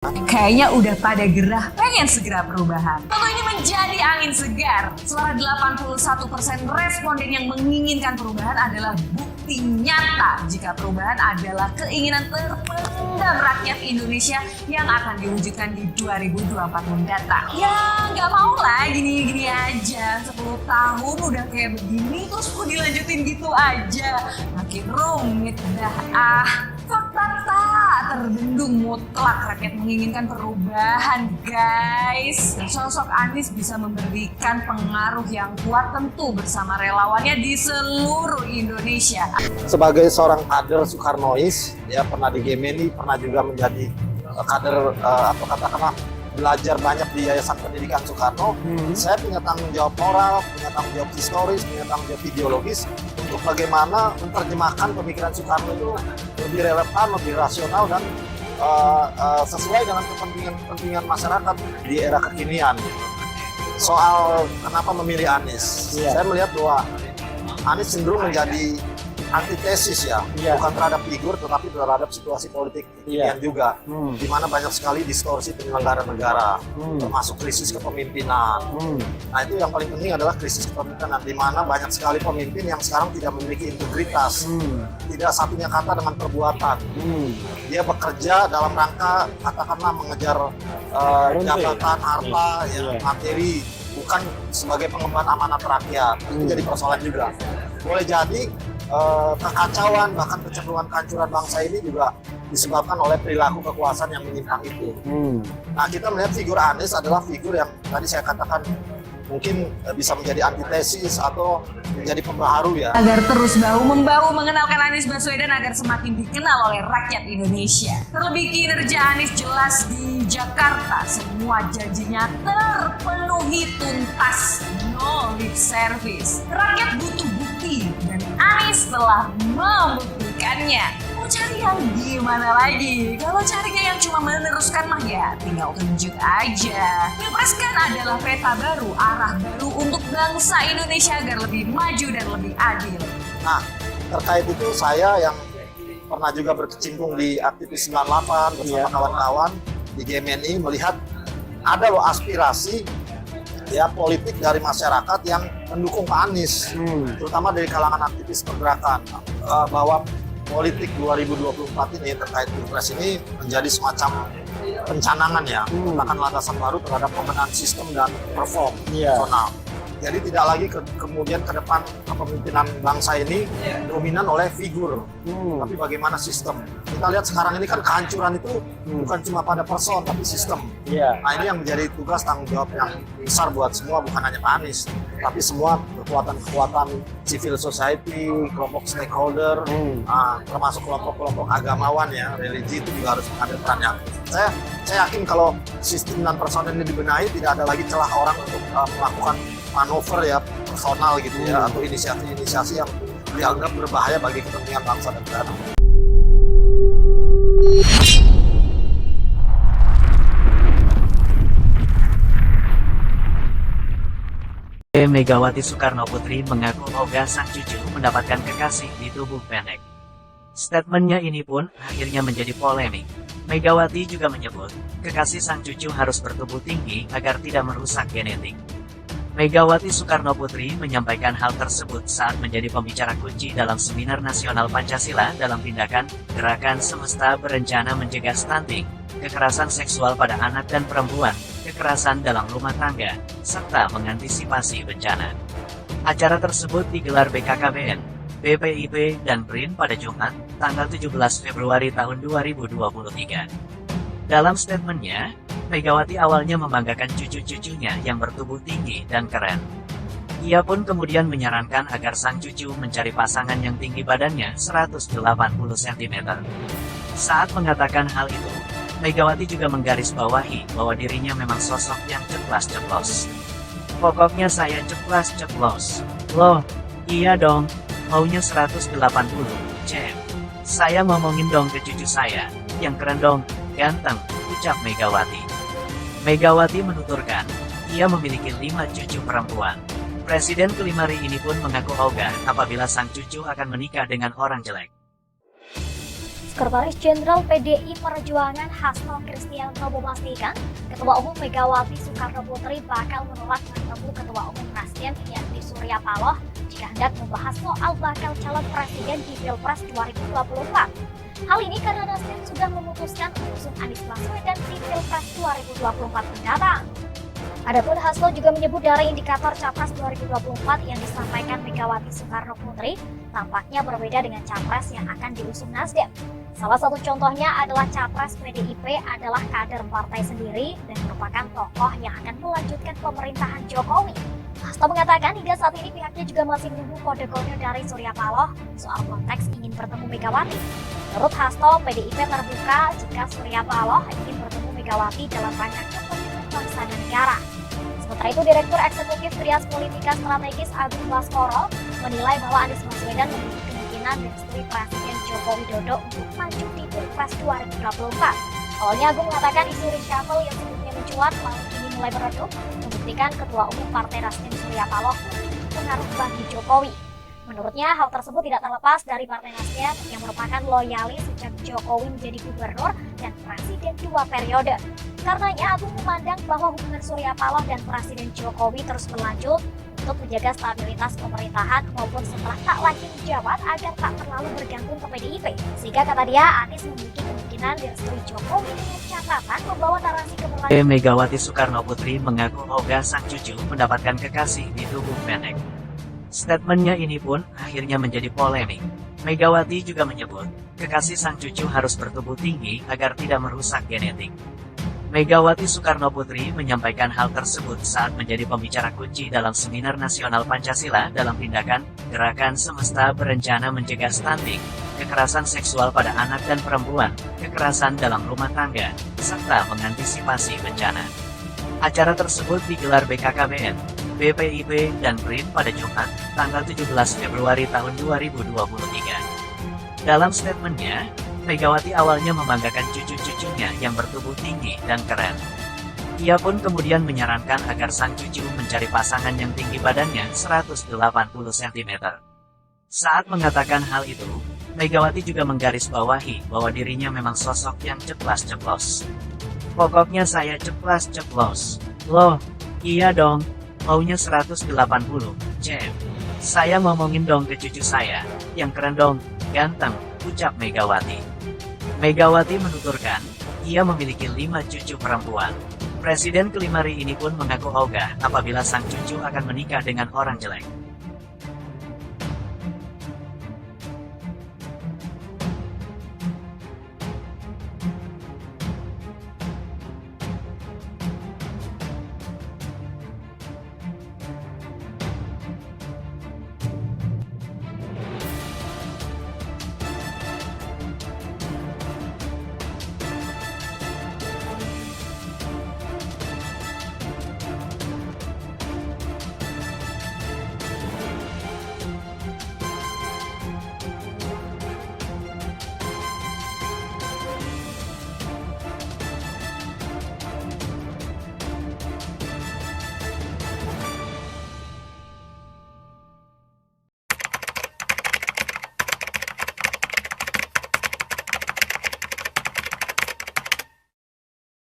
Kayaknya udah pada gerah pengen segera perubahan. Tentu ini menjadi angin segar. Suara 81% responden yang menginginkan perubahan adalah bukti nyata jika perubahan adalah keinginan terpendam rakyat Indonesia yang akan diwujudkan di 2024 mendatang. Ya nggak mau lah gini-gini aja. 10 tahun udah kayak begini terus mau dilanjutin gitu aja. Makin rumit dah. Fakta tak terbendung mutlak rakyat menginginkan perubahan, guys. Sosok Anies bisa memberikan pengaruh yang kuat tentu bersama relawannya di seluruh Indonesia. Sebagai seorang kader Soekarnois, ya pernah di Gemini, pernah juga menjadi kader atau katakanlah belajar banyak di Yayasan Pendidikan Soekarno. Saya punya tanggung jawab moral, punya tanggung jawab historis, punya tanggung jawab ideologis untuk bagaimana menerjemahkan pemikiran Soekarno itu lebih relevan, lebih rasional dan sesuai dengan kepentingan masyarakat di era kekinian. Soal kenapa memilih Anies, saya melihat bahwa Anies cenderung menjadi antitesis bukan terhadap figur tetapi terhadap situasi politik kekinian juga, di mana banyak sekali distorsi penyelenggara negara, termasuk krisis kepemimpinan. Nah itu yang paling penting adalah krisis kepemimpinan, di mana banyak sekali pemimpin yang sekarang tidak memiliki integritas, tidak satunya kata dengan perbuatan. Dia bekerja dalam rangka katakanlah mengejar jabatan, harta, materi, bukan sebagai pengemban amanat rakyat. Itu jadi persoalan juga. Boleh jadi kekacauan bahkan kecenderungan kehancuran bangsa ini juga disebabkan oleh perilaku kekuasaan yang menyimpang itu. Nah kita melihat figur Anies adalah figur yang tadi saya katakan mungkin bisa menjadi antitesis atau menjadi pembaharu ya. Agar terus bahu-membahu mengenalkan Anies Baswedan agar semakin dikenal oleh rakyat Indonesia. Terlebih kinerja Anies jelas di Jakarta, semua janjinya terpenuhi tuntas, no lip service. Rakyat butuh bukti dan Anies telah membuktikannya. Mau cari yang gimana lagi? Kalau carinya yang cuma meneruskan mah ya tinggal tunjuk aja. Pilpres kan adalah peta baru, arah baru untuk bangsa Indonesia agar lebih maju dan lebih adil. Nah terkait itu saya yang pernah juga berkecimpung di aktivis 98 bersama kawan-kawan di GMNI melihat ada loh aspirasi politik dari masyarakat yang mendukung Pak Anies, terutama dari kalangan aktivis pergerakan, bahwa politik 2024 ini terkait Pilpres ini menjadi semacam pencanangan meletakkan landasan baru terhadap pembenahan sistem dan perform nasional. Jadi tidak lagi kemudian ke depan kepemimpinan bangsa ini dominan oleh figur, tapi bagaimana sistem. Kita lihat sekarang ini kan kehancuran itu bukan cuma pada person, tapi sistem. Nah ini yang menjadi tugas tanggung jawab yang besar buat semua, bukan hanya Pak Anies, tapi semua kekuatan-kekuatan civil society, kelompok stakeholder, termasuk kelompok-kelompok agamawan religi itu juga harus mengambil perannya. Saya yakin kalau sistem dan personel ini dibenahi, tidak ada lagi celah orang untuk melakukan manuver personal gitu atau inisiasi-inisiasi yang dianggap berbahaya bagi kepentingan bangsa dan negara. Megawati Soekarno Putri mengaku ogah sang cucu mendapatkan kekasih di tubuh pendek. Statementnya ini pun akhirnya menjadi polemik. Megawati juga menyebut, kekasih sang cucu harus bertubuh tinggi agar tidak merusak genetik. Megawati Soekarno Putri menyampaikan hal tersebut saat menjadi pembicara kunci dalam Seminar Nasional Pancasila dalam tindakan Gerakan Semesta Berencana Mencegah Stunting, kekerasan seksual pada anak dan perempuan, kekerasan dalam rumah tangga, serta mengantisipasi bencana. Acara tersebut digelar BKKBN, BPIP, dan BRIN pada Jumat, tanggal 17 Februari tahun 2023. Dalam statementnya, Megawati awalnya membanggakan cucu-cucunya yang bertubuh tinggi dan keren. Ia pun kemudian menyarankan agar sang cucu mencari pasangan yang tinggi badannya 180 cm. Saat mengatakan hal itu, Megawati juga menggarisbawahi bahwa dirinya memang sosok yang ceplas-ceplos. Pokoknya saya ceplas-ceplos. Loh, iya dong, maunya 180 cm. Saya ngomongin dong ke cucu saya, yang keren dong, ganteng, ucap Megawati. Megawati menuturkan, ia memiliki 5 cucu perempuan. Presiden kelima RI ini pun mengaku ogah apabila sang cucu akan menikah dengan orang jelek. Sekretaris Jenderal PDI Perjuangan Hasto Kristianto memastikan Ketua Umum Megawati Soekarno Putri bakal menolak bertemu Ketua Umum Nasdem yakni Surya Paloh jika hendak membahas soal bakal calon presiden di Pilpres 2024. Hal ini karena Nasdem sudah memutuskan mengusung Anies Baswedan di Pilpres 2024 mendatang. Adapun Hasto juga menyebut dari indikator Capres 2024 yang disampaikan Megawati Soekarno Putri tampaknya berbeda dengan Capres yang akan diusung Nasdem. Salah satu contohnya adalah Capres PDIP adalah kader partai sendiri dan merupakan tokoh yang akan melanjutkan pemerintahan Jokowi. Hasto mengatakan hingga saat ini pihaknya juga masih menunggu kode-kode dari Surya Paloh soal konteks ingin bertemu Megawati. Menurut Hasto, PDIP terbuka jika Surya Paloh ingin bertemu Megawati dalam rangka kepentingan bangsa dan negara. Sementara itu, Direktur Eksekutif Trias Politika Strategis Agung Baskoro menilai bahwa Anies Baswedan memiliki kemungkinan merestui Presiden Joko Widodo untuk maju di Pilpres 2024. Awalnya Agung mengatakan isu reshuffle yang sebelumnya mencuat lalu kini mulai meredup, membuktikan Ketua Umum Partai Nasdem Surya Paloh memiliki pengaruh bagi Jokowi. Menurutnya, hal tersebut tidak terlepas dari Partai Nasdem yang merupakan loyalis sejak Jokowi menjadi gubernur dan presiden 2 periode. Karenanya, Agung memandang bahwa hubungan Surya Paloh dan Presiden Jokowi terus berlanjut untuk menjaga stabilitas pemerintahan maupun setelah tak lagi menjabat agar tak terlalu bergantung ke PDIP. Sehingga kata dia, Anies memiliki kemungkinan direstui Jokowi dengan catatan membawa narasi keberlanjutan. Megawati Soekarno Putri mengaku Oga sang cucu mendapatkan kekasih di tubuh pendek. Statementnya ini pun akhirnya menjadi polemik. Megawati juga menyebut, kekasih sang cucu harus bertubuh tinggi agar tidak merusak genetik. Megawati Soekarno Putri menyampaikan hal tersebut saat menjadi pembicara kunci dalam Seminar Nasional Pancasila dalam tindakan Gerakan Semesta Berencana Mencegah Stunting, kekerasan seksual pada anak dan perempuan, kekerasan dalam rumah tangga, serta mengantisipasi bencana. Acara tersebut digelar BKKBN, BPIP, dan BRIN pada Jumat, tanggal 17 Februari tahun 2023. Dalam statementnya, Megawati awalnya membanggakan cucu-cucunya yang bertubuh tinggi dan keren. Ia pun kemudian menyarankan agar sang cucu mencari pasangan yang tinggi badannya 180 cm. Saat mengatakan hal itu, Megawati juga menggarisbawahi bahwa dirinya memang sosok yang ceplas-ceplos. Pokoknya saya ceplas-ceplos. Loh, iya dong, maunya 180 cm. Saya ngomongin dong ke cucu saya, yang keren dong, ganteng, ucap Megawati. Megawati menuturkan, ia memiliki 5 cucu perempuan. Presiden kelima ini pun mengaku ogah apabila sang cucu akan menikah dengan orang jelek.